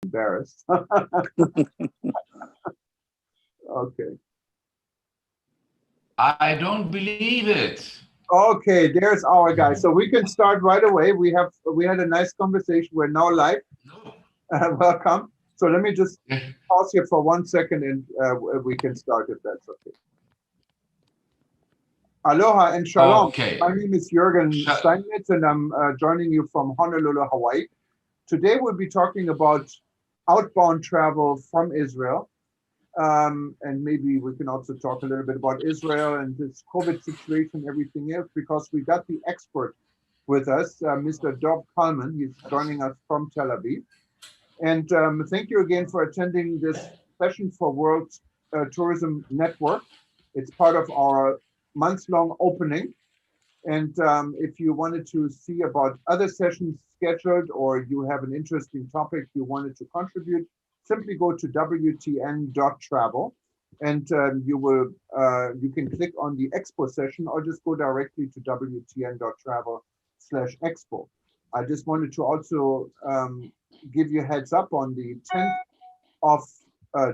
embarrassed. Okay. I don't believe it. Okay, there's our guy. So we can start right away. We had a nice conversation. We're now live. No. Welcome. So let me just pause here for 1 second and we can start if that's okay. Aloha and shalom. Okay. My name is Jürgen Steinmetz and I'm joining you from Honolulu, Hawaii. Today we'll be talking about outbound travel from Israel. And maybe we can also talk a little bit about Israel and this COVID situation, everything else, because we got the expert with us, Mr. Dov Kalman. He's joining us from Tel Aviv. And thank you again for attending this session for World Tourism Network. It's part of our month-long opening. And if you wanted to see about other sessions scheduled or you have an interesting topic you wanted to contribute, simply go to WTN.travel and you can click on the expo session or just go directly to WTN.travel/expo. I just wanted to also give you a heads up on the 10th of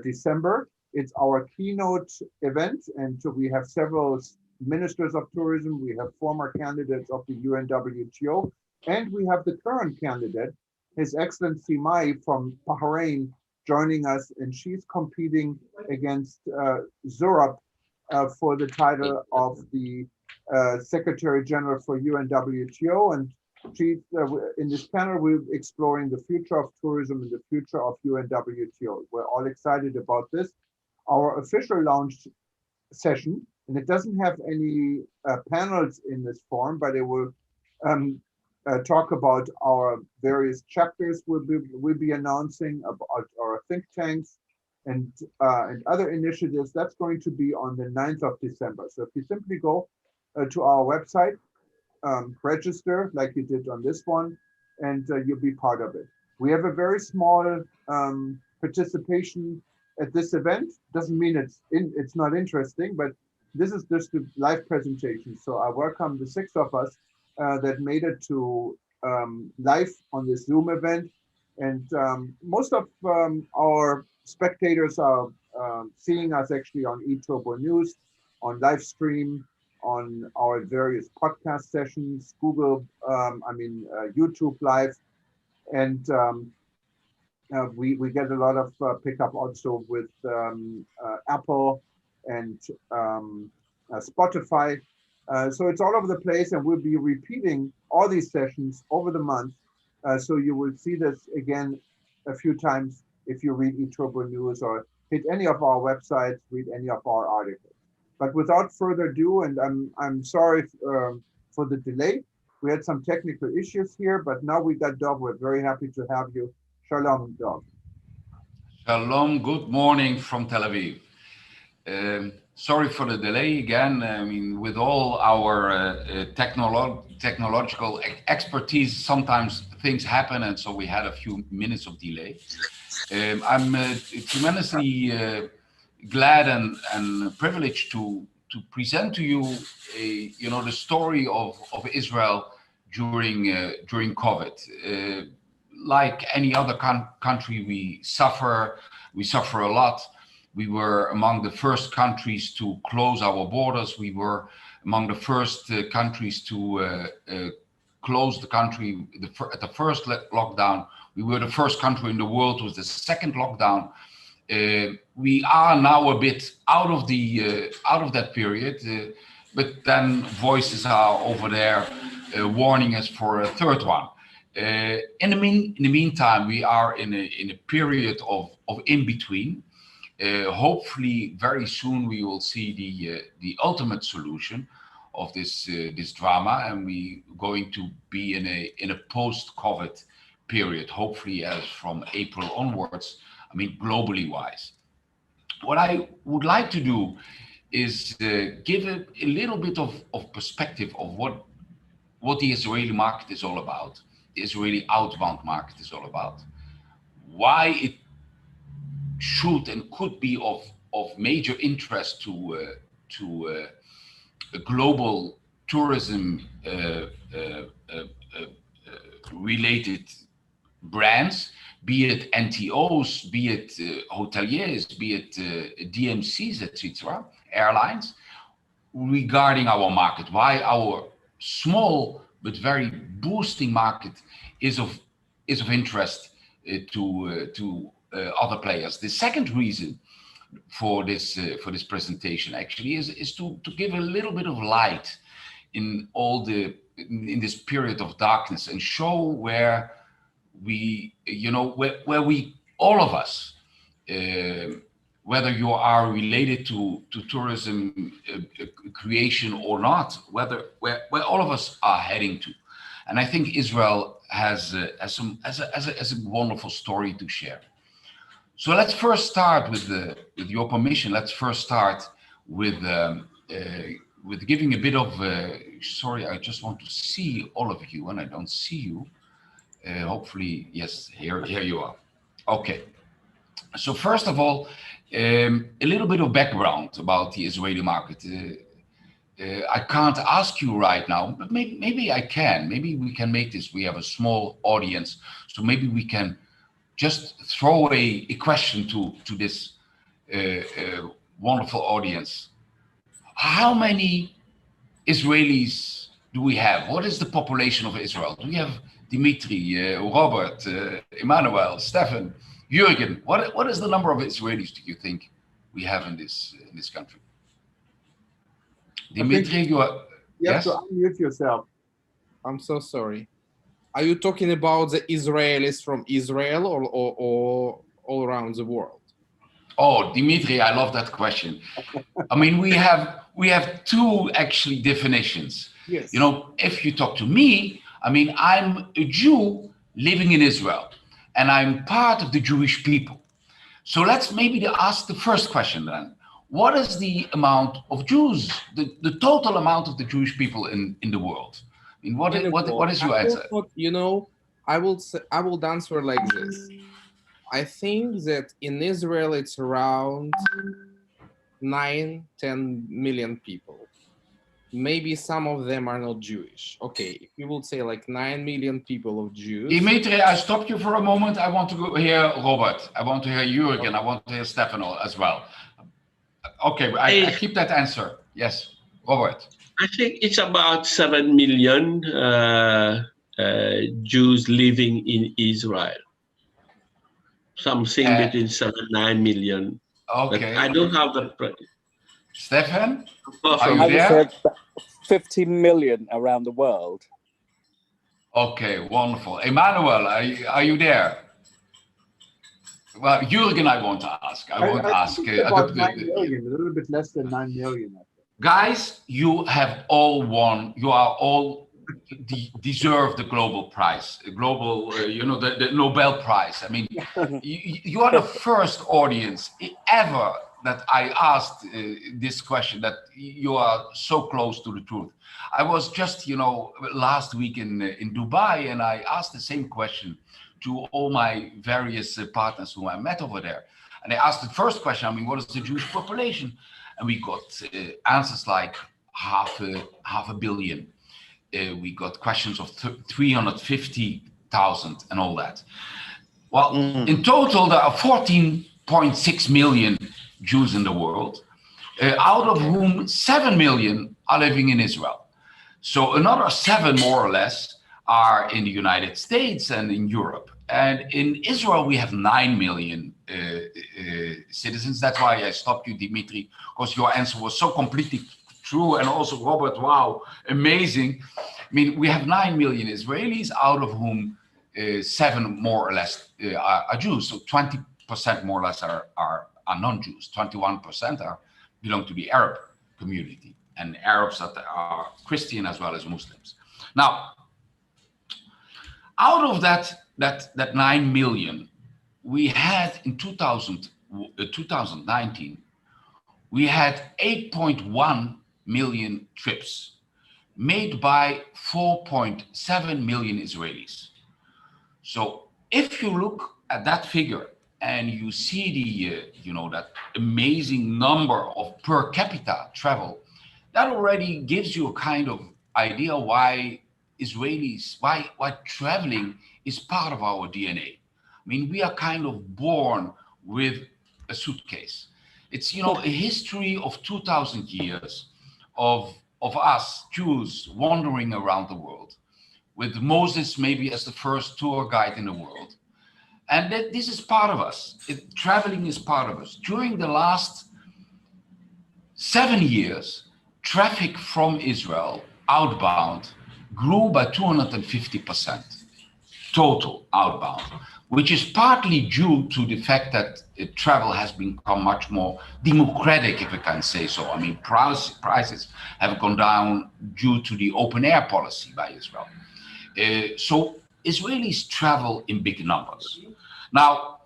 December. It's our keynote event, and so we have several ministers of tourism, we have former candidates of the UNWTO, and we have the current candidate, His Excellency Mai from Bahrain, joining us, and she's competing against Zurab for the title of the Secretary General for UNWTO, and she's in this panel we're exploring the future of tourism and the future of UNWTO. We're all excited about this. Our official launch session, and it doesn't have any panels in this form, but it will talk about our various chapters we'll be announcing, about our think tanks and other initiatives. That's going to be on the 9th of December. So if you simply go to our website, register like you did on this one, and you'll be part of it. We have a very small participation at this event. Doesn't mean it's not interesting, but this is just a live presentation. So I welcome the 6 of us that made it to live on this Zoom event. And most of our spectators are seeing us actually on eTurboNews, on live stream, on our various podcast sessions, Google, YouTube Live. And we get a lot of pickup also with Apple and Spotify. So it's all over the place, and we'll be repeating all these sessions over the month. So you will see this again a few times if you read eTurboNews or hit any of our websites, read any of our articles. But without further ado, and I'm sorry for the delay. We had some technical issues here, but now we got Dov. We're very happy to have you. Shalom, Dov. Shalom, good morning from Tel Aviv. Sorry for the delay again. I mean, with all our technological expertise, sometimes things happen, and so we had a few minutes of delay. I'm tremendously glad and privileged to present to you, the story of Israel during COVID. Like any other country, we suffer a lot. We were among the first countries to close our borders. We were among the first countries to close the country at the first lockdown. We were the first country in the world with the second lockdown. We are now a bit out of that period, but then voices are over there warning us for a third one. In the meantime, we are in a period of in between. Hopefully, very soon we will see the ultimate solution of this drama, and we going to be in a post-COVID period. Hopefully, as from April onwards. I mean, globally wise. What I would like to do is give a little bit of perspective of what the Israeli market is all about, the Israeli outbound market is all about, why it should and could be of major interest to a global tourism related brands, be it NTOs, be it hoteliers, be it DMCs, etc., airlines, regarding our market, why our small but very boosting market is of interest to other players. The second reason for this presentation actually is to give a little bit of light in in this period of darkness, and show where we, where we, all of us, whether you are related to tourism creation or not, where all of us are heading to. And I think Israel has a wonderful story to share. So let's first start with your permission. Let's first start with giving a bit of. Sorry, I just want to see all of you, and I don't see you. Hopefully, yes, here you are. Okay. So first of all, a little bit of background about the Israeli market. I can't ask you right now, but maybe I can. Maybe we can make this. We have a small audience, so maybe we can just throw a question to this wonderful audience. How many Israelis do we have? What is the population of Israel? Do we have Dimitri, Robert, Emmanuel, Stefan, Jürgen? What is the number of Israelis do you think we have in this country? Dimitri, you are. You have to unmute yourself. I'm so sorry. Are you talking about the Israelis from Israel or all around the world? Oh, Dimitri, I love that question. I mean, we have two actually definitions. Yes. You know, if you talk to me, I mean, I'm a Jew living in Israel, and I'm part of the Jewish people. So let's maybe ask the first question then. What is the amount of Jews, the total amount of the Jewish people in the world? I mean, what is your answer? You know, I will answer like this. I think that in Israel it's around 9-10 million people. Maybe some of them are not Jewish. Okay, if you would say like 9 million people of Jews. Dimitri, I stopped you for a moment. I want to hear Robert. I want to hear Jürgen. I want to hear Stefano as well. Okay, I keep that answer. Yes, Robert. I think it's about 7 million Jews living in Israel. Something between 7-9 million. Okay. But I don't have the. Stefan, are you there? 50 million around the world. Okay, wonderful. Emmanuel, are you there? Well, Jürgen, I won't ask. I won't ask. About 9 million, a little bit less than 9 million. Guys, you have all won. You are all deserve the global prize, the global, the Nobel Prize. I mean, you are the first audience ever that I asked this question, that you are so close to the truth. I was just, last week in Dubai, and I asked the same question to all my various partners who I met over there. And I asked the first question, I mean, what is the Jewish population? And we got answers like half a billion. We got questions of 350,000 and all that. Well, in total, there are 14.6 million Jews in the world, out of whom 7 million are living in Israel. So another 7, more or less, are in the United States and in Europe. And in Israel, we have 9 million citizens. That's why I stopped you, Dimitri, because your answer was so completely true. And also, Robert, wow, amazing. I mean, we have 9 million Israelis, out of whom 7 more or less are Jews. So 20% more or less are non-Jews. 21% belong to the Arab community, and Arabs that are Christian as well as Muslims. Now, out of that 9 million, we had in 2019, we had 8.1 million trips made by 4.7 million Israelis. So if you look at that figure and you see the, that amazing number of per capita travel, that already gives you a kind of idea why Israelis, why traveling is part of our DNA. I mean, we are kind of born with a suitcase. It's, you know, a history of 2,000 years of us Jews wandering around the world, with Moses maybe as the first tour guide in the world. And that this is part of us. Traveling is part of us. During the last 7 years, traffic from Israel outbound grew by 250%, total outbound, which is partly due to the fact that travel has become much more democratic, if I can say so. I mean, prices have gone down due to the open air policy by Israel. So Israelis travel in big numbers. Now,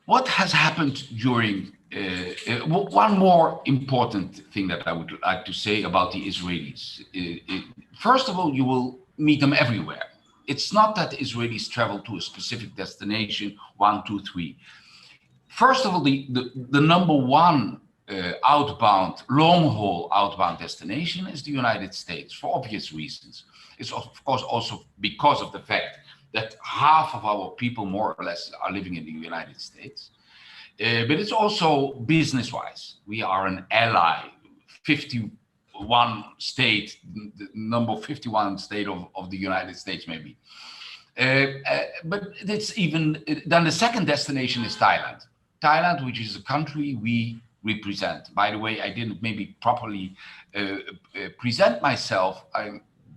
what has happened during one more important thing that I would like to say about the Israelis. First of all, you will meet them everywhere. It's not that Israelis travel to a specific destination, 1, 2, 3. First of all, the number one outbound, long-haul outbound destination is the United States, for obvious reasons. It's of course also because of the fact that half of our people, more or less, are living in the United States. But it's also business-wise. We are an ally, 51 state, the number 51 state of the United States, maybe. But it's even, then the second destination is Thailand. Thailand, which is a country we represent. By the way, I didn't maybe properly present myself.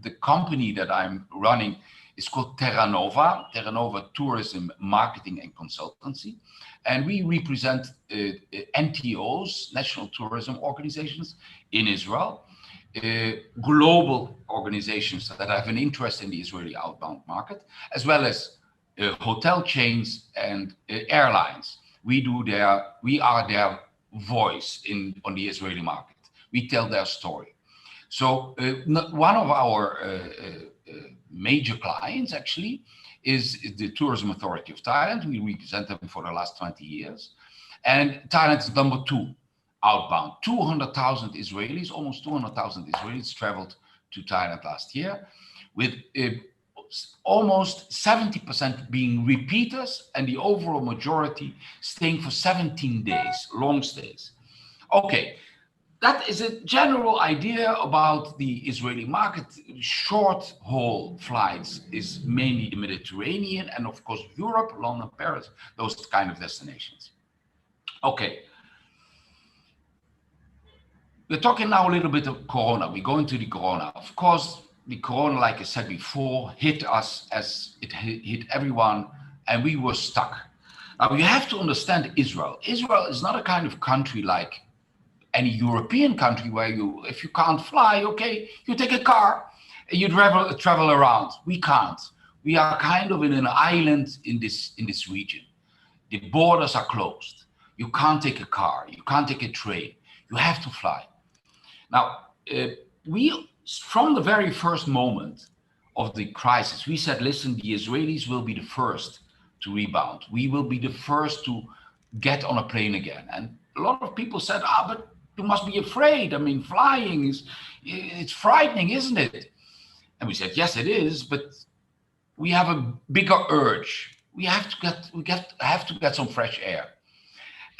The company that I'm running is called Terra Nova Tourism Marketing and Consultancy. And we represent NTOs, National Tourism Organizations in Israel, global organizations that have an interest in the Israeli outbound market, as well as hotel chains and airlines. We are their voice on the Israeli market. We tell their story. So one of our major clients actually is the Tourism Authority of Thailand. We represent them for the last 20 years. And Thailand is number 2 outbound. 200,000 Israelis, almost 200,000 Israelis traveled to Thailand last year, with almost 70% being repeaters and the overall majority staying for 17 days, long stays. Okay. That is a general idea about the Israeli market. Short haul flights is mainly the Mediterranean and of course Europe, London, Paris, those kind of destinations. Okay. We're talking now a little bit of Corona. We're going to the Corona. Of course, the Corona, like I said before, hit us as it hit everyone, and we were stuck. Now you have to understand Israel. Israel is not a kind of country like any European country where if you can't fly, okay, you take a car and you travel around. We can't. We are kind of in an island in this region. The borders are closed. You can't take a car. You can't take a train. You have to fly. Now, we, from the very first moment of the crisis, we said, listen, the Israelis will be the first to rebound. We will be the first to get on a plane again. And a lot of people said, but you must be afraid. I mean, flying it's frightening, isn't it? And we said, yes, it is, but we have a bigger urge. We have to get some fresh air.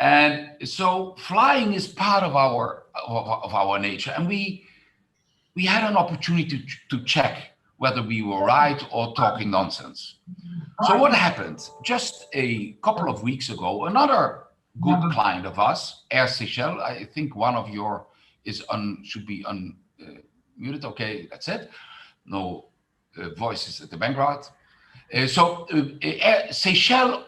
And so flying is part of our nature. And we had an opportunity to check whether we were right or talking nonsense. So what happened? Just a couple of weeks ago, another good client of us, Air Seychelles. I think one of your should be unmuted. Okay, that's it. No voices at the background. So Air Seychelles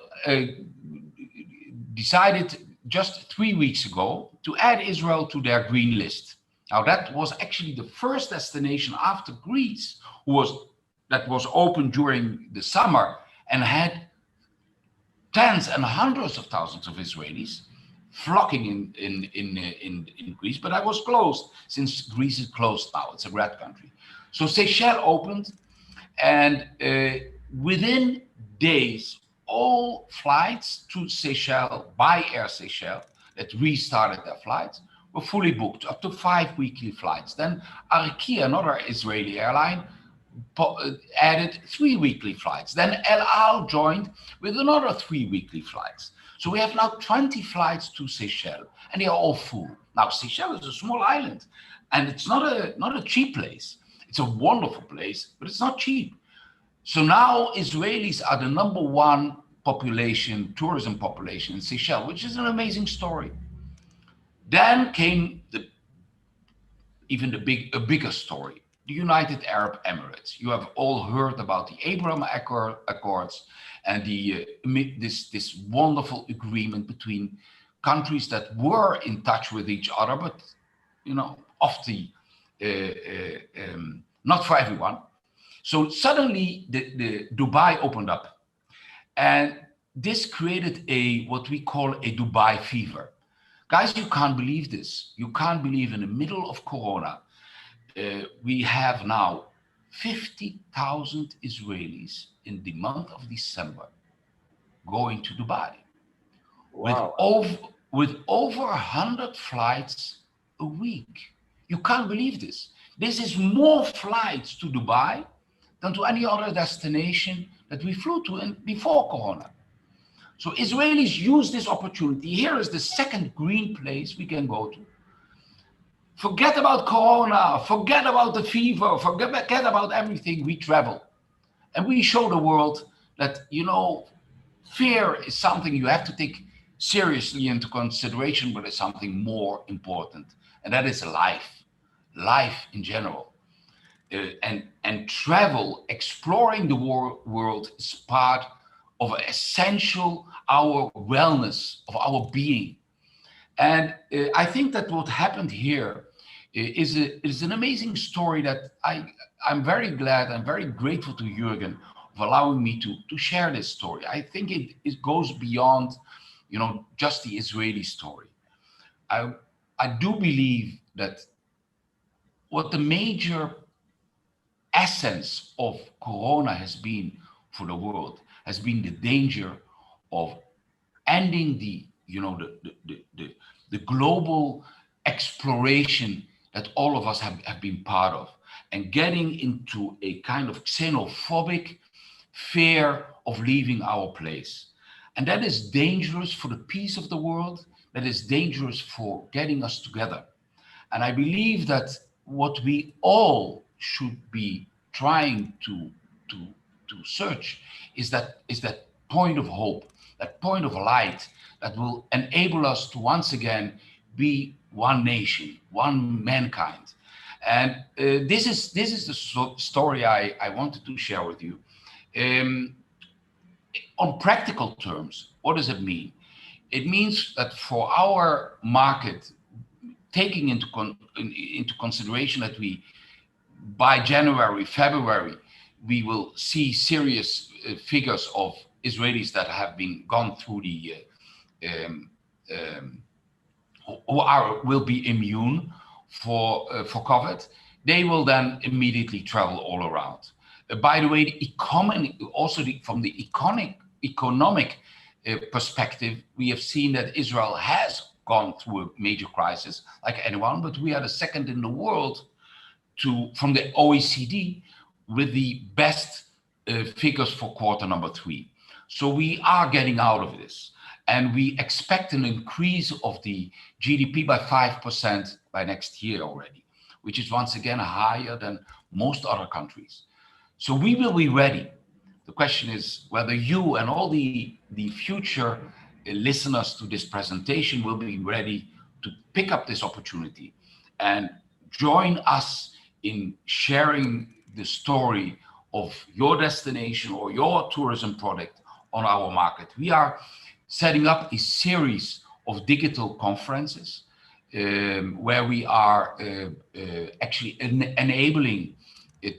decided just 3 weeks ago to add Israel to their green list. Now that was actually the first destination after Greece that was open during the summer and had tens and hundreds of thousands of Israelis flocking in Greece, but that was closed since Greece is closed now. It's a red country. So Seychelles opened, and within days, all flights to Seychelles by Air Seychelles that restarted their flights were fully booked, up to 5 weekly flights. Then Arki, another Israeli airline, added 3 weekly flights. Then El Al joined with another 3 weekly flights. So we have now 20 flights to Seychelles, and they are all full. Now, Seychelles is a small island, and it's not a cheap place. It's a wonderful place, but it's not cheap. So now Israelis are the #1 population, tourism population in Seychelles, which is an amazing story. Then came a bigger story, the United Arab Emirates. You have all heard about the Abraham Accords and this wonderful agreement between countries that were in touch with each other, but not for everyone. So suddenly the Dubai opened up, and this created what we call a Dubai fever. Guys, you can't believe this. You can't believe in the middle of Corona, we have now 50,000 Israelis in the month of December going to Dubai. Wow. With over 100 flights a week. You can't believe this. This is more flights to Dubai than to any other destination that we flew to before Corona. So Israelis use this opportunity. Here is the second green place we can go to. Forget about Corona, forget about the fever, forget about everything. We travel. And we show the world that, fear is something you have to take seriously into consideration, but it's something more important. And that is life in general. And travel, exploring the world is part of our wellness, of our being. And I think that what happened here is an amazing story that I'm very glad, I'm very grateful to Jürgen of allowing me to share this story. I think it goes beyond, just the Israeli story. I do believe that what the major essence of Corona has been for the world has been the danger of ending the global exploration that all of us have been part of, and getting into a kind of xenophobic fear of leaving our place. And that is dangerous for the peace of the world. That is dangerous for getting us together. And I believe that what we all should be trying to search is that point of hope, that point of light that will enable us to once again be one nation, one mankind. And this is the story I wanted to share with you. On practical terms, what does it mean? It means that for our market, taking into consideration that we, by January, February, we will see serious figures of Israelis that have been gone through will be immune for COVID. They will then immediately travel all around. By the way, from the economic perspective, we have seen that Israel has gone through a major crisis like anyone, but we are the second in the world from the OECD with the best figures for quarter3. So we are getting out of this, and we expect an increase of the GDP by 5% by next year already, which is once again higher than most other countries. So we will be ready. The question is whether you and all the future listeners to this presentation will be ready to pick up this opportunity and join us in sharing the story of your destination or your tourism product on our market. We are setting up a series of digital conferences where we are actually enabling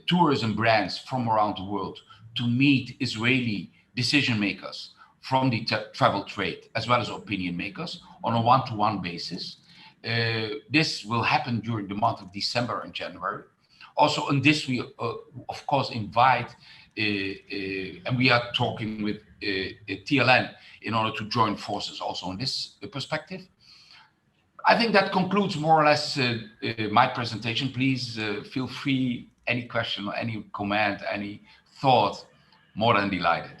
tourism brands from around the world to meet Israeli decision makers from the travel trade, as well as opinion makers, on a one-to-one basis. This will happen during the month of December and January. Also, in this, we of course invite, and we are talking with TLN in order to join forces also in this perspective. I think that concludes more or less my presentation. Please feel free, any question, any comment, any thought, more than delighted.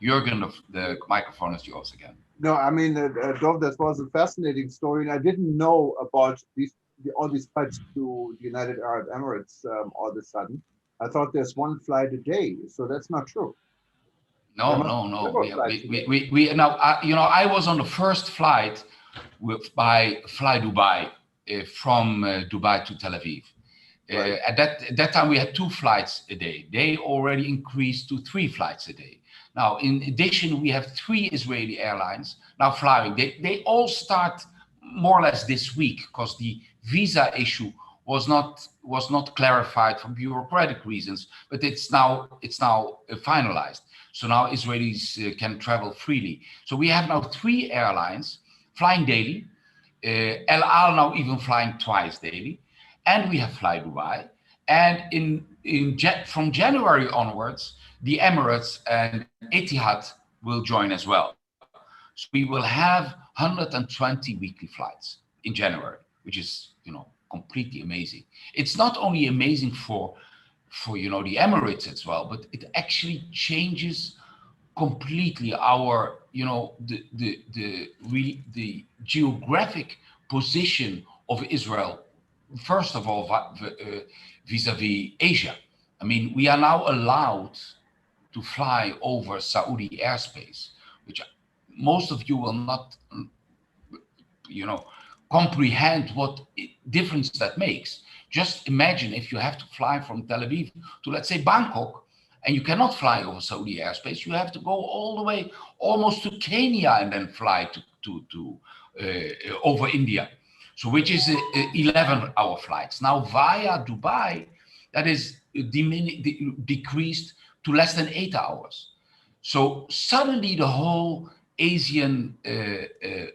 Jürgen, the microphone is yours again. No, I mean, Dov, that was a fascinating story, and I didn't know about all these flights to the United Arab Emirates all of a sudden. I thought there's one flight a day, so that's not true. No. Now, I was on the first flight by Fly Dubai from Dubai to Tel Aviv. Right. At that time, we had 2 flights a day. They already increased to 3 flights a day. Now, in addition, we have 3 Israeli airlines now flying. They all start more or less this week because the visa issue was not clarified for bureaucratic reasons, but it's now finalized. So now Israelis can travel freely. So we have now 3 airlines flying daily. El Al now even flying twice daily, and we have Fly Dubai. And from January onwards, the Emirates and Etihad will join as well. So we will have 120 weekly flights in January, which is completely amazing. It's not only amazing for the Emirates as well, but it actually changes completely our the geographic position of Israel. First of all, vis-a-vis Asia. I mean, we are now allowed to fly over Saudi airspace, which most of you will not, comprehend what difference that makes. Just imagine if you have to fly from Tel Aviv to, let's say, Bangkok, and you cannot fly over Saudi airspace. You have to go all the way almost to Kenya and then fly to over India. So which is 11-hour flights. Now via Dubai, that is decreased to less than 8 hours. So suddenly the whole Asian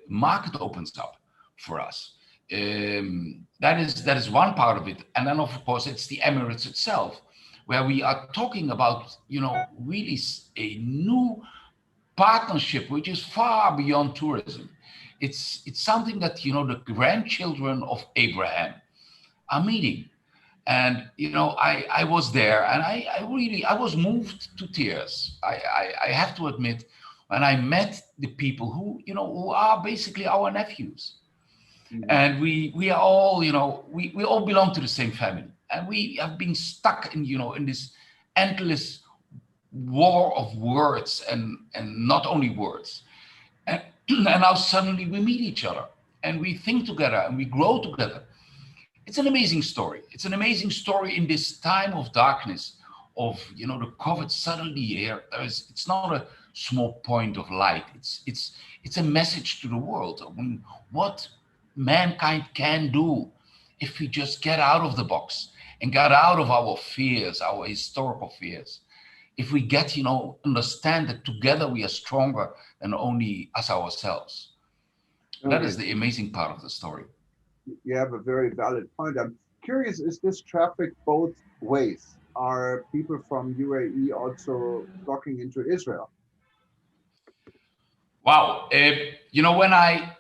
market opens up for us. That is one part of it. And then of course it's the Emirates itself, where we are talking about, really a new partnership, which is far beyond tourism. It's something that, the grandchildren of Abraham are meeting. And, I was there and I was moved to tears. I have to admit, when I met the people who are basically our nephews. Mm-hmm. And we are all, we all belong to the same family. And we have been stuck in this endless war of words and not only words. And now suddenly we meet each other and we think together and we grow together. It's an amazing story. It's an amazing story in this time of darkness of, the COVID suddenly here. It's not a small point of light. It's a message to the world. I mean, what mankind can do if we just get out of the box and get out of our fears, our historical fears. If we get, understand that together we are stronger than only as ourselves. Okay. That is the amazing part of the story. You have a very valid point. I'm curious, is this traffic both ways? Are people from UAE also flocking into Israel? Wow. When I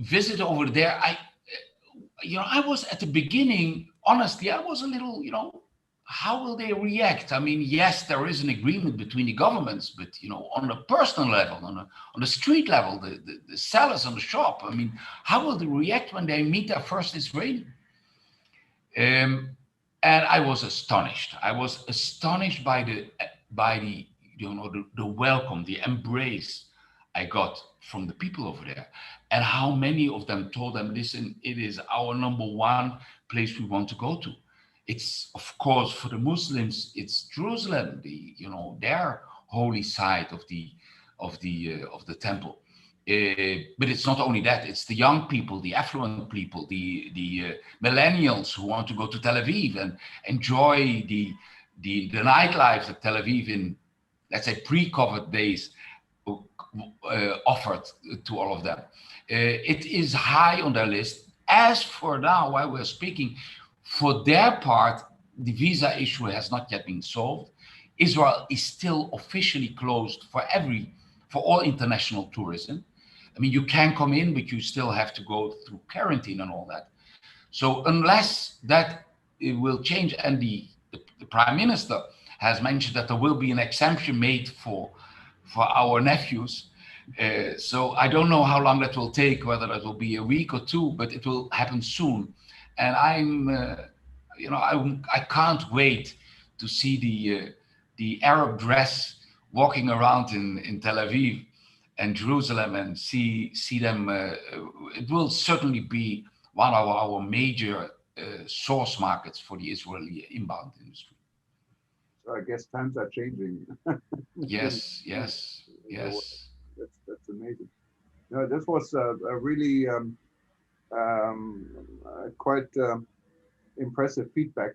visit over there, I was at the beginning, honestly, I was a little, how will they react? I mean, yes, there is an agreement between the governments, but, on a personal level, on the street level, the sellers on the shop, I mean, how will they react when they meet their first Israeli? And I was astonished. I was astonished by the welcome, the embrace I got from the people over there, and how many of them told them, listen, it is our #1 place we want to go to. It's, of course, for the Muslims, it's Jerusalem, their holy site of the temple. But it's not only that; it's the young people, the affluent people, the millennials who want to go to Tel Aviv and enjoy the nightlife that Tel Aviv in, let's say, pre-COVID days offered to all of them. It is high on their list. As for now, while we're speaking, for their part, the visa issue has not yet been solved. Israel is still officially closed for all international tourism. I mean, you can come in, but you still have to go through quarantine and all that. So unless that it will change, and the prime minister has mentioned that there will be an exemption made for our nephews. So I don't know how long that will take, whether that will be a week or two, but it will happen soon. And I can't wait to see the Arab dress walking around in Tel Aviv and Jerusalem and see them. It will certainly be one of our major source markets for the Israeli inbound industry. So I guess times are changing. Yes. That's amazing. No, this was a really quite impressive feedback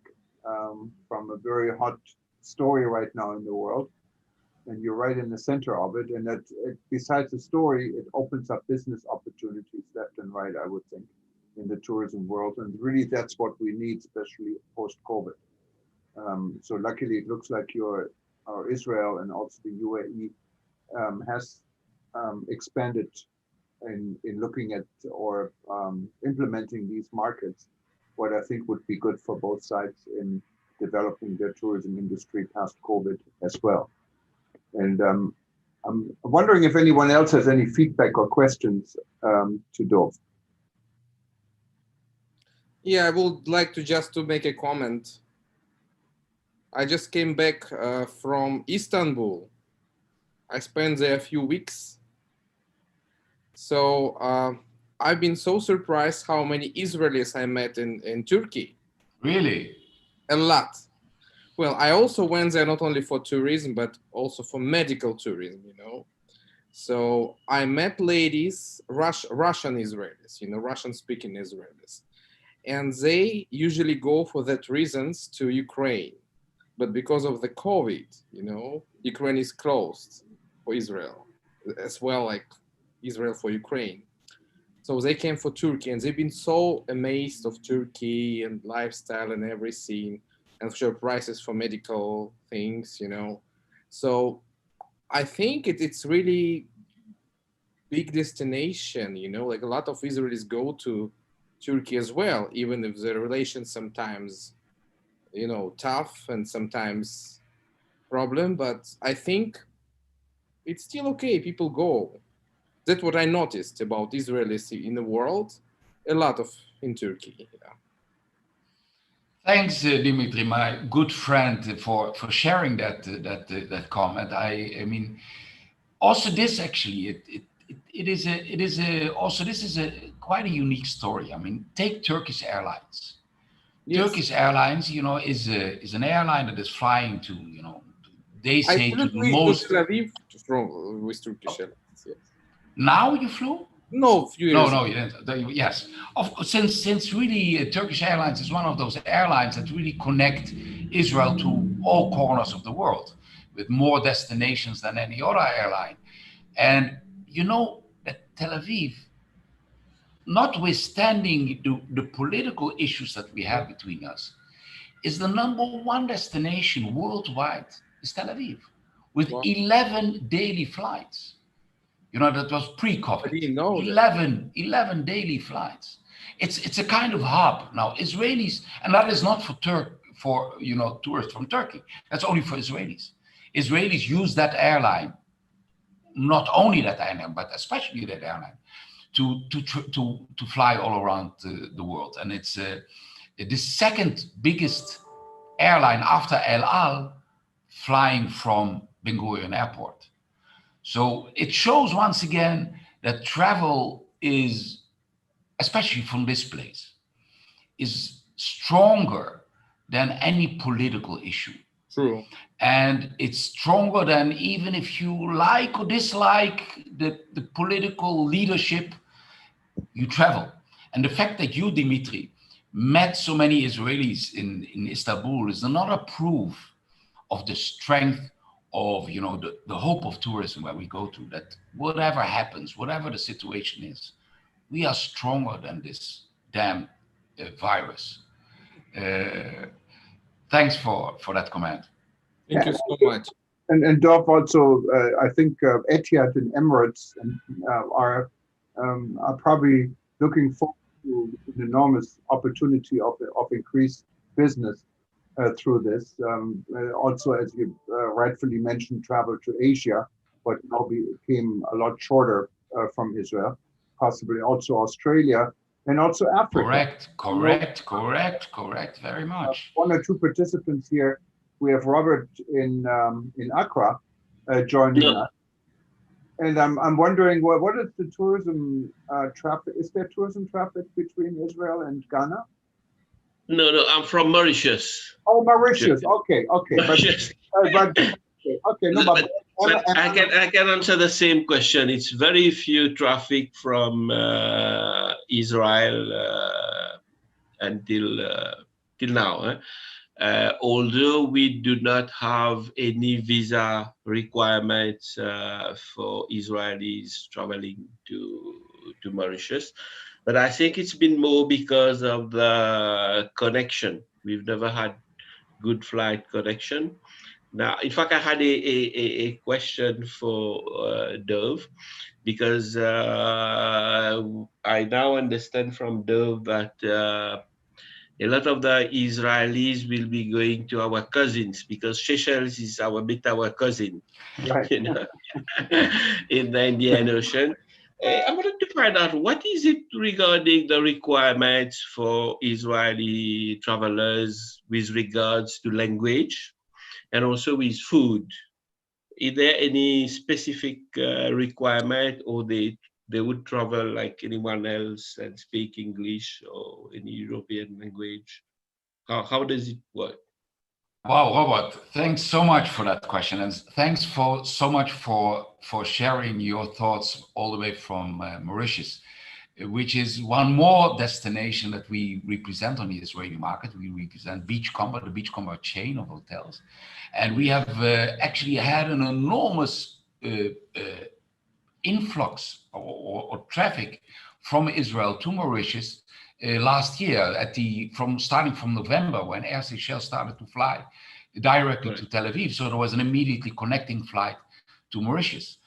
from a very hot story right now in the world. And you're right in the center of it. And that besides the story, it opens up business opportunities left and right, I would think, in the tourism world. And really, that's what we need, especially post-COVID. So luckily, it looks like our Israel and also the UAE has expanded in looking at or implementing these markets, what I think would be good for both sides in developing their tourism industry past COVID as well. And I'm wondering if anyone else has any feedback or questions to Dov. Yeah, I would like to make a comment. I just came back from Istanbul. I spent there a few weeks. So I've been so surprised how many Israelis I met in Turkey. Really? A lot. Well, I also went there not only for tourism, but also for medical tourism, So I met ladies, Russian Israelis, Russian-speaking Israelis. And they usually go for that reasons to Ukraine. But because of the COVID, Ukraine is closed for Israel, as well like Israel for Ukraine. So they came for Turkey, and they've been so amazed of Turkey and lifestyle and everything, and for sure prices for medical things, So I think it's really big destination, like a lot of Israelis go to Turkey as well, even if the relations sometimes, tough and sometimes problem, but I think it's still okay. People go. That's what I noticed about Israelis in the world, a lot of in Turkey. Thanks, Dimitri, my good friend, for sharing that comment. I mean, also this actually this is quite a unique story. I mean, take Turkish Airlines. Yes. Turkish Airlines, is an airline that is flying to, they say to the most. Tel Aviv with Turkish Airlines. Yes. Now you flew? No, few years. No, you didn't. Yes, of course, since really Turkish Airlines is one of those airlines that really connect Israel to all corners of the world, with more destinations than any other airline. And that Tel Aviv, notwithstanding the political issues that we have between us, is the #1 destination worldwide, is Tel Aviv, with 11 daily flights. That was pre-COVID. I didn't know 11 daily flights. It's a kind of hub. Now, Israelis, and that is not for tourists from Turkey. That's only for Israelis. Israelis use that airline, not only that airline, but especially that airline, to fly all around the world. And it's the second biggest airline after El Al, flying from Ben Gurion Airport. So it shows once again that travel is, especially from this place, is stronger than any political issue. True. And it's stronger than, even if you like or dislike the political leadership, you travel. And the fact that you, Dimitri, met so many Israelis in Istanbul is another proof of the strength of the hope of tourism where we go to, that whatever happens, whatever the situation is, we are stronger than this damn virus. Thanks for that comment. Thank you so much. And Dov, also, I think Etihad and Emirates are are probably looking forward to an enormous opportunity of increased business through this. Also, as you rightfully mentioned, travel to Asia, but now became a lot shorter from Israel, possibly also Australia and also Africa. Correct. Very much. One or two participants here. We have Robert in Accra joining us. And I'm wondering, what is the tourism traffic? Is there tourism traffic between Israel and Ghana? No, I'm from Mauritius. Oh, Mauritius. Okay. Mauritius. Okay. No, but I can answer the same question. It's very few traffic from Israel until till now. Although we do not have any visa requirements for Israelis traveling to Mauritius, but I think it's been more because of the connection. We've never had good flight connection. Now, in fact, I had a question for Dove, because I now understand from Dove that a lot of the Israelis will be going to our cousins, because Seychelles is our cousin, right. you know, in the Indian Ocean. I wanted to find out, what is it regarding the requirements for Israeli travelers with regards to language and also with food? Is there any specific requirement, or they would travel like anyone else and speak English or any European language? How does it work? Wow, Robert, thanks so much for that question, and thanks so much for sharing your thoughts all the way from Mauritius, which is one more destination that we represent on the Israeli market. We represent Beachcomber, the Beachcomber chain of hotels, and we have actually had an enormous influx or traffic from Israel to Mauritius last year starting from November, when Air Seychelles started to fly directly to Tel Aviv. So there was an immediately connecting flight to Mauritius.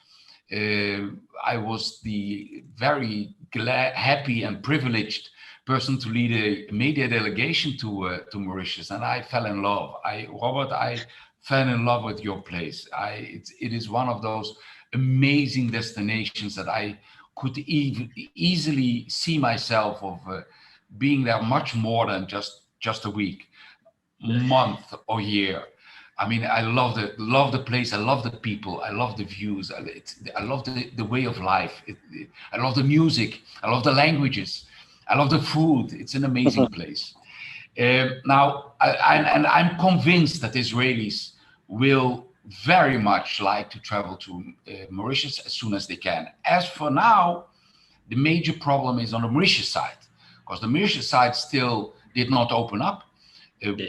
I was the very happy and privileged person to lead a media delegation to Mauritius, and I fell in love. Robert, I fell in love with your place. It is one of those amazing destinations that I could easily see myself of being there much more than just a week, month, or year. I mean, I love the place. I love the people. I love the views. I love the way of life. I love the music. I love the languages. I love the food. It's an amazing place. Now, I'm convinced that Israelis will very much like to travel to Mauritius as soon as they can. As for now, the major problem is on the Mauritius side, because the Mauritius side still did not open up.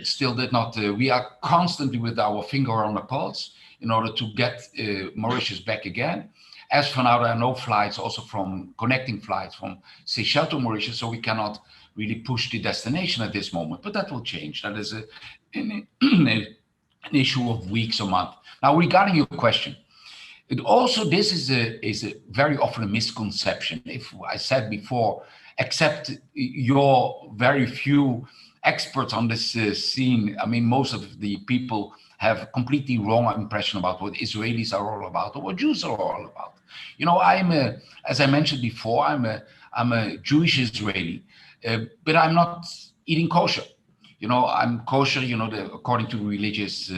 Still did not. We are constantly with our finger on the pulse in order to get Mauritius back again. As for now, there are no flights, also from connecting flights from Seychelles to Mauritius, so we cannot really push the destination at this moment. But that will change. That is an issue of weeks or months. Now, regarding your question, this is a very often a misconception. If I said before, except your very few experts on this scene, I mean, most of the people have a completely wrong impression about what Israelis are all about or what Jews are all about. You know, as I mentioned before, I'm a Jewish Israeli, but I'm not eating kosher. You know, I'm kosher, according to religious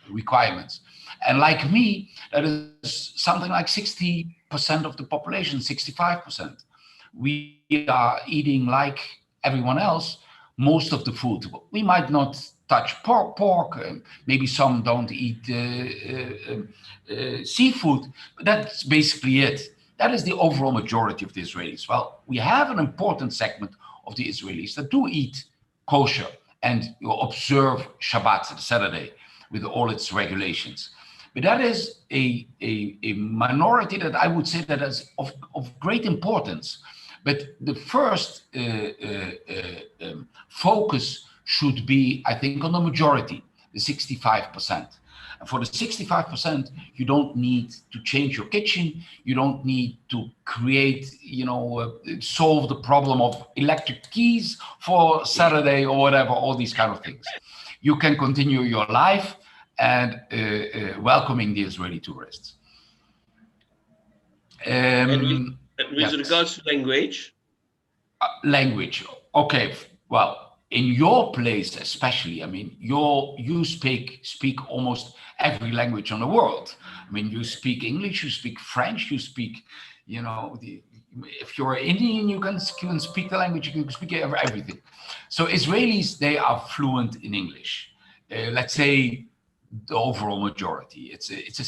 requirements. And like me, that is something like 60% of the population, 65%. We are eating, like everyone else, most of the food. We might not touch pork, maybe some don't eat seafood, but that's basically it. That is the overall majority of the Israelis. Well, we have an important segment of the Israelis that do eat kosher and observe Shabbat, Saturday, with all its regulations. But that is a minority that I would say that is of great importance. But the first focus should be, I think, on the majority, the 65%. And for the 65%, you don't need to change your kitchen. You don't need to create, solve the problem of electric keys for Saturday or whatever, all these kind of things. You can continue your life and welcoming the Israeli tourists. And with Yes. regards to language? Language. Okay. Well, in your place, especially, I mean, you speak almost every language on the world. I mean, you speak English, you speak French, you speak, if you're Indian, you can speak the language, you can speak everything. So Israelis, they are fluent in English. Let's say the overall majority. It's a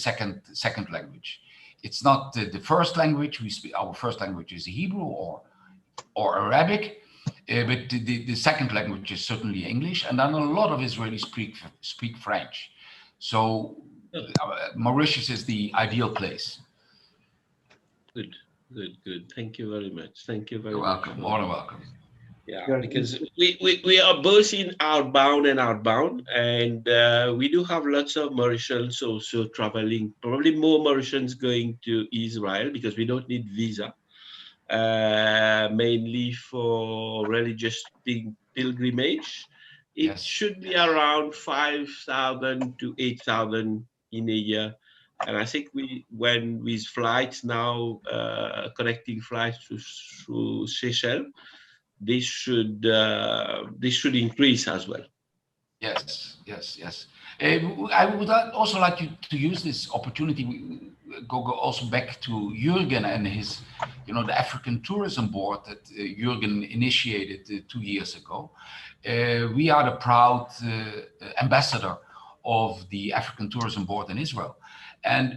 second language. It's not the first language. We speak, our first language is Hebrew or Arabic, but the second language is certainly English, and then a lot of Israelis speak French. So Mauritius is the ideal place. Good. Thank you very much. Thank you very You're much. welcome. More than welcome. Yeah, because we are both in outbound, and we do have lots of Mauritians also traveling, probably more Mauritians going to Israel because we don't need visa, mainly for religious pilgrimage. It Yes. should be around 5,000 to 8,000 in a year. And I think when with flights now, connecting flights through Seychelles, this should increase as well. Yes. I would also like you to use this opportunity. Go also back to Jürgen and his, the African Tourism Board that Jürgen initiated 2 years ago. We are the proud ambassador of the African Tourism Board in Israel. And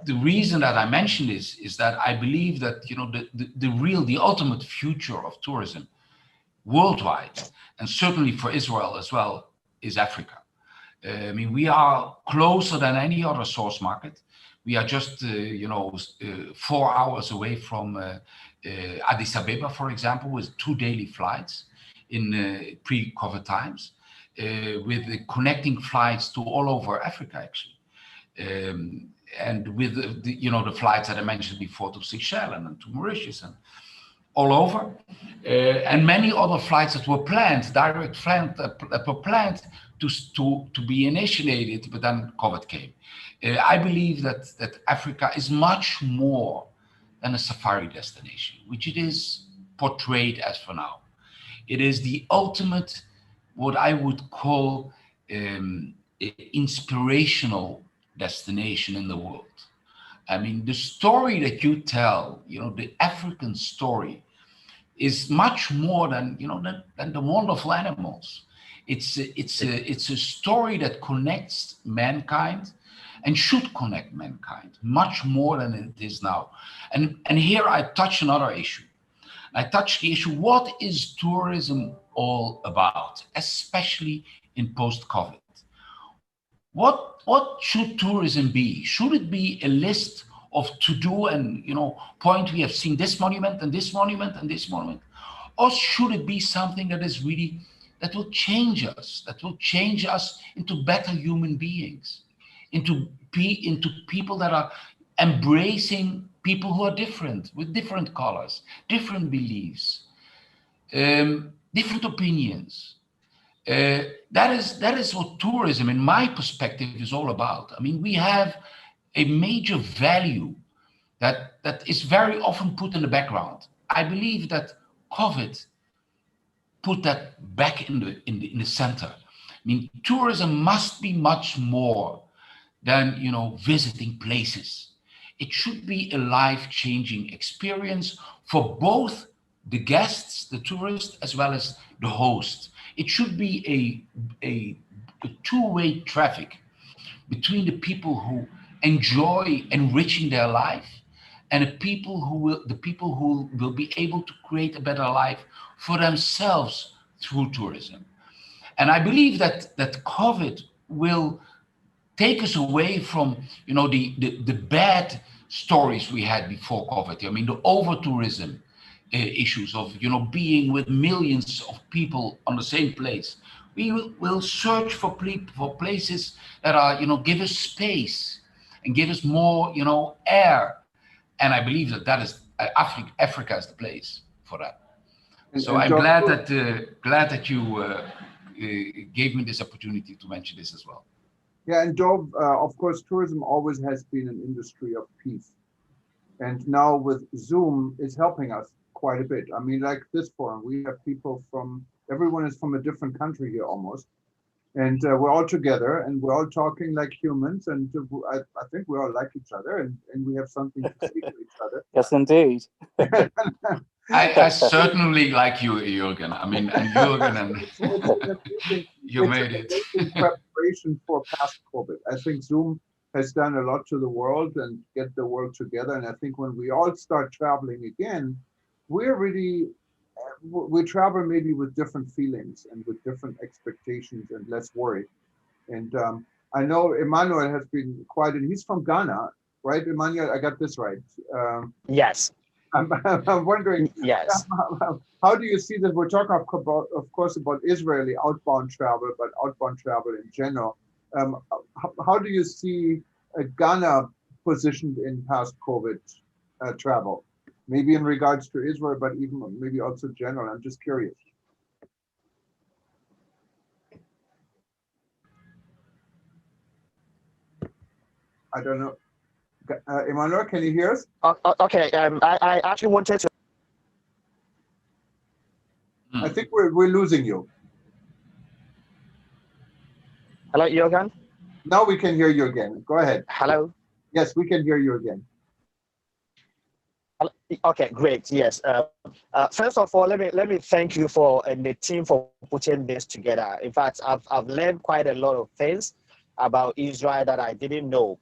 the reason that I mention this is that I believe that, the ultimate future of tourism worldwide, and certainly for Israel as well, is Africa. I mean, we are closer than any other source market. We are just, 4 hours away from Addis Ababa, for example, with 2 daily flights in pre-COVID times, with the connecting flights to all over Africa, actually. And with the flights that I mentioned before to Seychelles and to Mauritius and all over, and many other flights that were planned, direct flights that were planned to be initiated, but then COVID came. I believe that Africa is much more than a safari destination, which it is portrayed as for now. It is the ultimate, what I would call inspirational destination in the world. I mean, the story that you tell, the African story, is much more than than the wonderful animals. It's a story that connects mankind and should connect mankind much more than it is now. And here I touch another issue. I touch the issue: what is tourism all about, especially in post-COVID? What should tourism be? Should it be a list of to-do and point, we have seen this monument and this monument and this monument? Or should it be something that is really, that will change us into better human beings, into people that are embracing people who are different, with different colors, different beliefs, different opinions. That is what tourism, in my perspective, is all about. I mean, we have a major value that is very often put in the background. I believe that COVID put that back in the center. I mean, tourism must be much more than visiting places. It should be a life-changing experience for both the guests, the tourists, as well as the host. It should be a two-way traffic between the people who enjoy enriching their life and the people who will be able to create a better life for themselves through tourism. And I believe that COVID will take us away from the bad stories we had before COVID. I mean, the over-tourism issues of being with millions of people on the same place We will search for places that are, give us space and give us more, air. And I believe that is Africa is the place for that. So I'm glad that you gave me this opportunity to mention this as well. Yeah, and Dov, of course, tourism always has been an industry of peace. And now with Zoom, it's helping us quite a bit. I mean, like this forum, we have people everyone is from a different country here almost. And we're all together and we're all talking like humans. And I think we all like each other and we have something to say to each other. Yes, indeed. I certainly like you, Jürgen. I mean, and Jürgen, and you made it. In preparation for past COVID. I think Zoom has done a lot to the world and get the world together. And I think when we all start traveling again, we travel maybe with different feelings and with different expectations and less worried. And I know Emmanuel has been quite, and he's from Ghana, right? Emmanuel, I got this right. Yes. I'm wondering, yes. How do you see that? We're talking about, of course, about Israeli outbound travel, but outbound travel in general. How do you see Ghana positioned in past COVID travel? Maybe in regards to Israel, but even maybe also general. I'm just curious. I don't know. Emmanuel, can you hear us? Okay. I actually wanted to. I think we're losing you. Hello, Jürgen? Now we can hear you again. Go ahead. Hello? Yes, we can hear you again. Okay, great. Yes. First of all, let me thank you and the team for putting this together. In fact, I've learned quite a lot of things about Israel that I didn't know.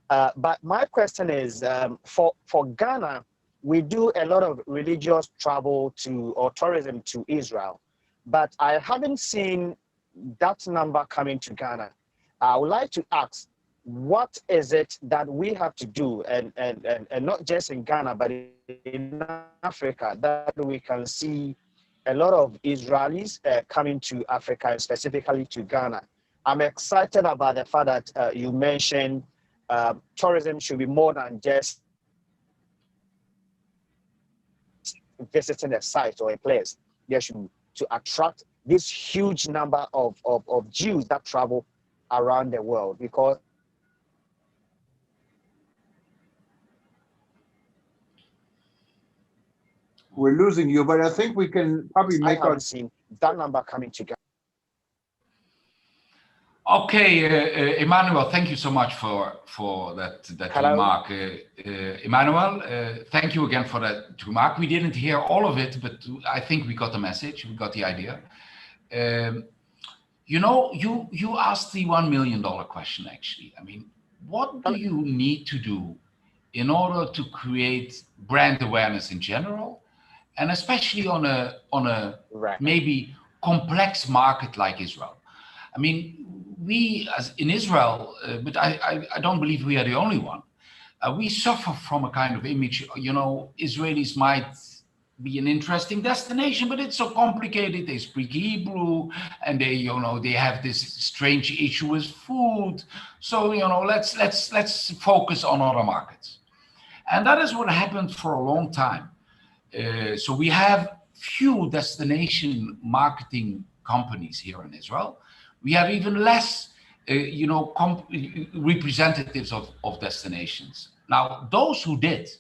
But my question is, for Ghana, we do a lot of religious travel or tourism to Israel, but I haven't seen that number coming to Ghana. I would like to ask, what is it that we have to do, and not just in Ghana, but in Africa, that we can see a lot of Israelis coming to Africa, and specifically to Ghana? I'm excited about the fact that you mentioned tourism should be more than just visiting a site or a place. There should to attract this huge number of Jews that travel around the world, because we're losing you, but I think we can probably make I haven't seen that number coming together. Okay, Emmanuel, thank you so much for that Hello? remark. Emmanuel, thank you again for that remark. We didn't hear all of it, but I think we got the message, we got the idea. You asked the $1 million question, actually. I mean, what do you need to do in order to create brand awareness in general, and especially on a Right. maybe complex market like Israel? I mean, we as in Israel, but I don't believe we are the only one. We suffer from a kind of image, Israelis might be an interesting destination, but it's so complicated. They speak Hebrew and they have this strange issue with food. So, let's focus on other markets. And that is what happened for a long time. So we have few destination marketing companies here in Israel. We have even less, representatives of destinations. Now, those who did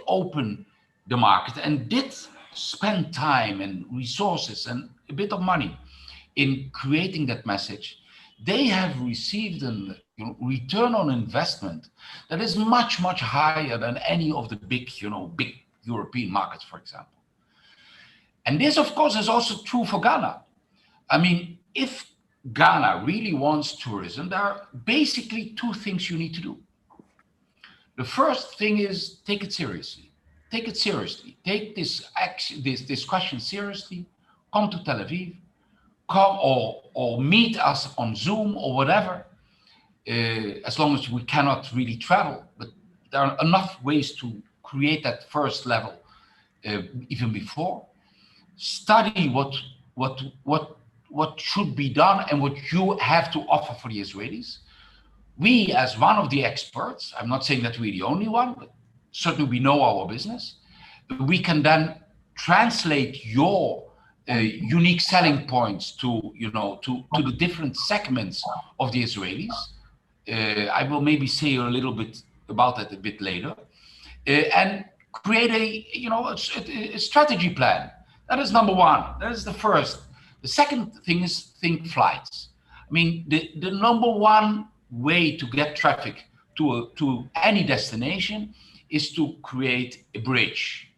open the market and did spend time and resources and a bit of money in creating that message, they have received a return on investment that is much, much higher than any of the big European markets, for example. And this, of course, is also true for Ghana. I mean, if Ghana really wants tourism, there are basically two things you need to do. The first thing is take it seriously. Take it seriously. Take this question seriously. Come to Tel Aviv. Come or meet us on Zoom or whatever. As long as we cannot really travel, but there are enough ways to create that first level even before. Study what what should be done and what you have to offer for the Israelis. We, as one of the experts, I'm not saying that we're the only one, but certainly we know our business. We can then translate your unique selling points to, to the different segments of the Israelis. I will maybe say a little bit about that a bit later, and create a strategy plan. That is number one. That is the first. The second thing is think flights. I mean, the number one way to get traffic to any destination is to create a bridge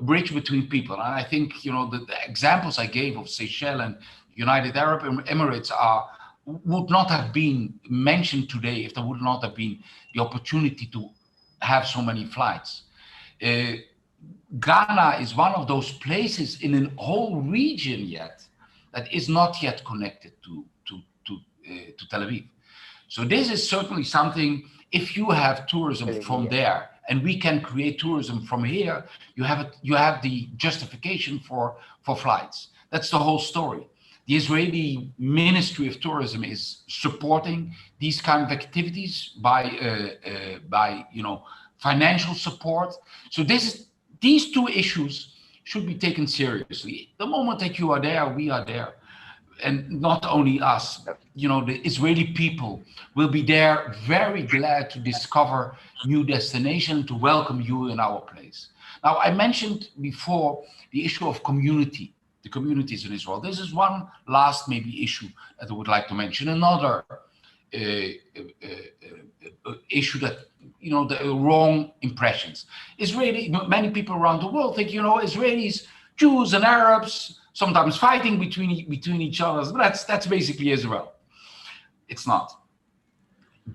between people. And I think, the examples I gave of Seychelles and United Arab Emirates would not have been mentioned today if there would not have been the opportunity to have so many flights. Ghana is one of those places in a whole region yet that is not yet connected to Tel Aviv. So this is certainly something, if you have tourism from there and we can create tourism from here, you have the justification for flights. That's the whole story. The Israeli Ministry of Tourism is supporting these kind of activities by financial support. So these two issues should be taken seriously. The moment that you are there, we are there. And not only us, the Israeli people will be there very glad to discover new destination, to welcome you in our place. Now, I mentioned before the issue of community, the communities in Israel. This is one last maybe issue that I would like to mention. Another issue that, the wrong impressions. Many people around the world think, Israelis, Jews and Arabs, sometimes fighting between each other. That's basically Israel. It's not.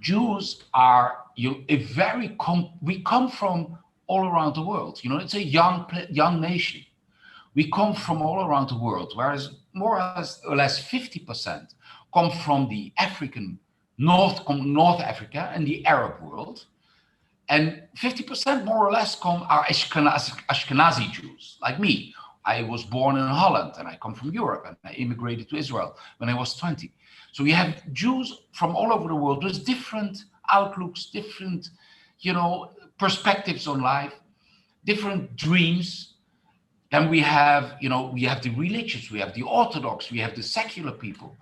Jews are we come from all around the world. It's a young nation. We come from all around the world, whereas more or less 50% come from the African North Africa and the Arab world, and 50% more or less are Ashkenazi Jews, like me. I was born in Holland and I come from Europe and I immigrated to Israel when I was 20. So we have Jews from all over the world with different outlooks, different, perspectives on life, different dreams. Then we have the religious, we have the Orthodox, we have the secular people,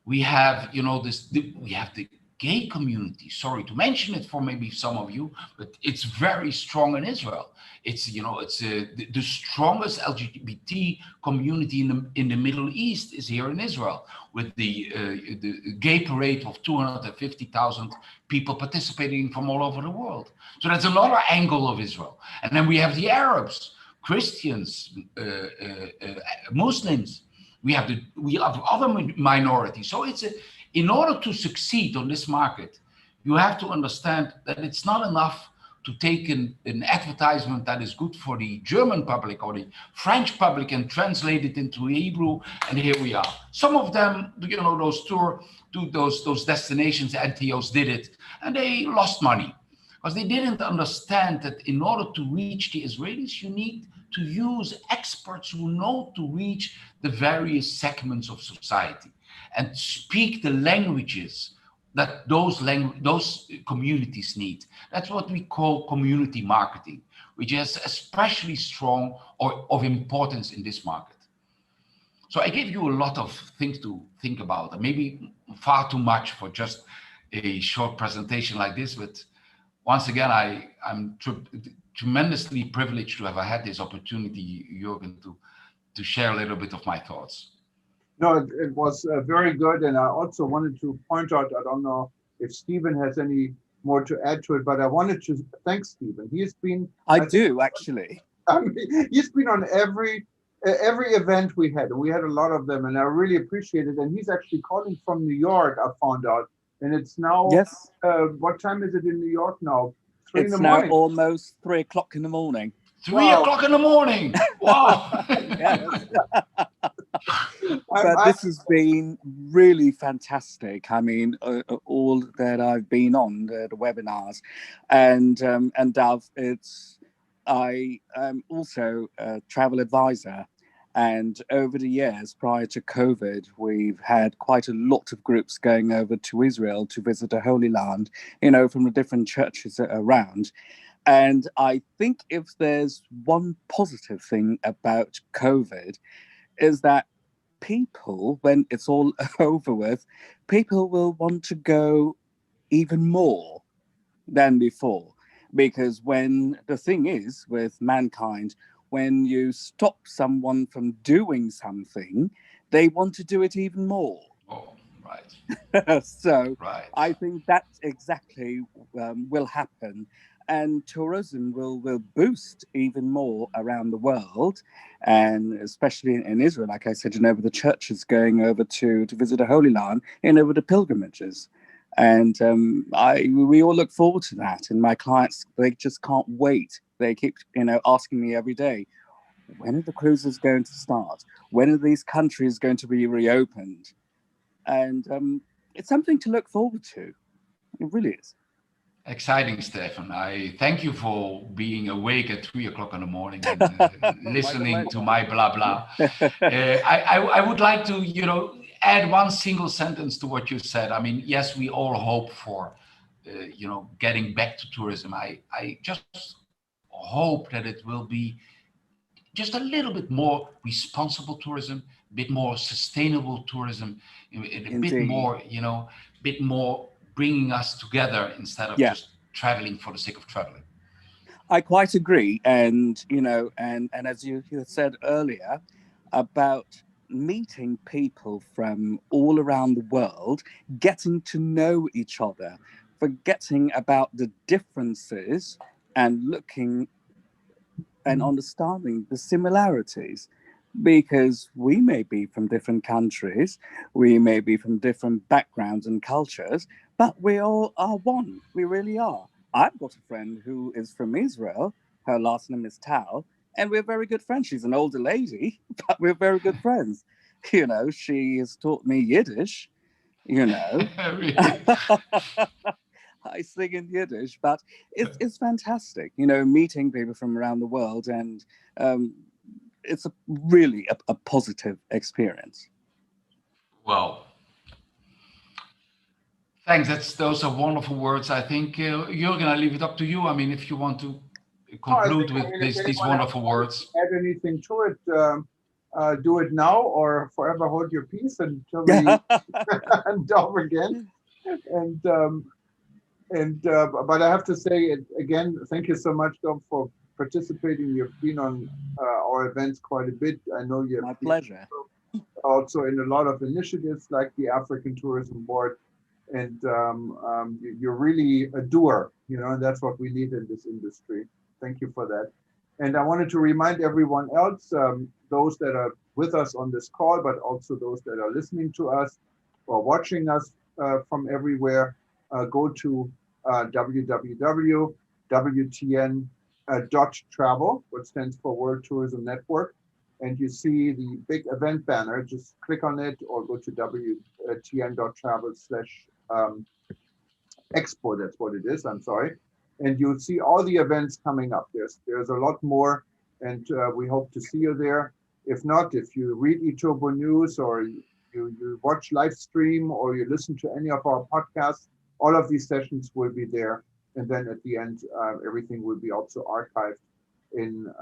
we have, we have the gay community. Sorry to mention it for maybe some of you, but it's very strong in Israel. It's the strongest LGBT community in the Middle East is here in Israel, with the gay parade of 250,000 people participating from all over the world. So that's another angle of Israel. And then we have the Arabs, Christians, Muslims. We have other minorities. So in order to succeed on this market, you have to understand that it's not enough to take an advertisement that is good for the German public or the French public and translate it into Hebrew, and here we are. Some of them, those destinations, NTOs did it, and they lost money because they didn't understand that in order to reach the Israelis, you need to use experts who know to reach the various segments of society and speak the languages that those communities need. That's what we call community marketing, which is especially strong or of importance in this market. So I gave you a lot of things to think about, and maybe far too much for just a short presentation like this, but once again, I'm tremendously privileged to have had this opportunity, Jürgen, to share a little bit of my thoughts. No, it was very good. And I also wanted to point out, I don't know if Stephen has any more to add to it, but I wanted to thank Stephen. He's been... actually. I mean, he's been on every event we had, and we had a lot of them, and I really appreciate it. And he's actually calling from New York, I found out. And it's now, yes. What time is it in New York now? 3 in the morning. morning. It's now almost 3 o'clock in the morning. 3 o'clock in the morning. Wow. But this has been really fantastic. I mean, all that I've been on the webinars, and Dov, I am also a travel advisor, And over the years prior to COVID, we've had quite a lot of groups going over to Israel to visit the Holy Land, from the different churches around. And I think if there's one positive thing about COVID is that people, when it's all over with, people will want to go even more than before. Because when the thing is with mankind, when you stop someone from doing something, they want to do it even more. Oh, right. So Right. I think that's exactly will happen. And tourism will boost even more around the world, and especially in Israel, like I said, over the churches going over to visit the Holy Land and over the pilgrimages. And we all look forward to that. And my clients, they just can't wait. They keep, asking me every day, when are the cruises going to start? When are these countries going to be reopened? And it's something to look forward to. It really is. Exciting, Stefan. I thank you for being awake at 3 o'clock in the morning and listening to my blah blah. I would like to, add one single sentence to what you said. I mean, yes, we all hope for, getting back to tourism. I just hope that it will be just a little bit more responsible tourism, a bit more sustainable tourism, a bit more, bit more bringing us together instead of just traveling for the sake of traveling. I quite agree. And, and as you said earlier about meeting people from all around the world, getting to know each other, forgetting about the differences and looking and understanding the similarities, because we may be from different countries, we may be from different backgrounds and cultures, but we all are one. We really are. I've got a friend who is from Israel. Her last name is Tal, and we're very good friends. She's an older lady, but we're very good friends. She has taught me Yiddish, I sing in Yiddish, but it's fantastic, meeting people from around the world, and it's really a positive experience. Well, thanks. Those are wonderful words. I think Jürgen, I leave it up to you. I mean, if you want to conclude with these wonderful words. Add anything to it? Do it now, or forever hold your peace until we delve again. But I have to say it again. Thank you so much, Dom, for participating. You've been on our events quite a bit. I know you've my pleasure. Also in a lot of initiatives like the African Tourism Board, and you're really a doer. And that's what we need in this industry. Thank you for that. And I wanted to remind everyone else, those that are with us on this call, but also those that are listening to us or watching us from everywhere, go to www.wtn.travel, which stands for World Tourism Network, and you see the big event banner. Just click on it or go to wtn.travel/expo. That's what it is. I'm sorry. And you'll see all the events coming up. There's a lot more, and we hope to see you there. If not, if you read eTurboNews or you watch live stream or you listen to any of our podcasts, all of these sessions will be there. And then at the end, everything will be also archived in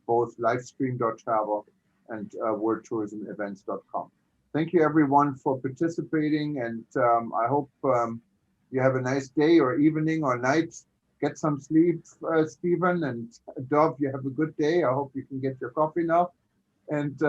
both livestream.travel and worldtourismevents.com. Thank you everyone for participating, and I hope you have a nice day or evening or night. Get some sleep, Stephen, and Dov, you have a good day. I hope you can get your coffee now. And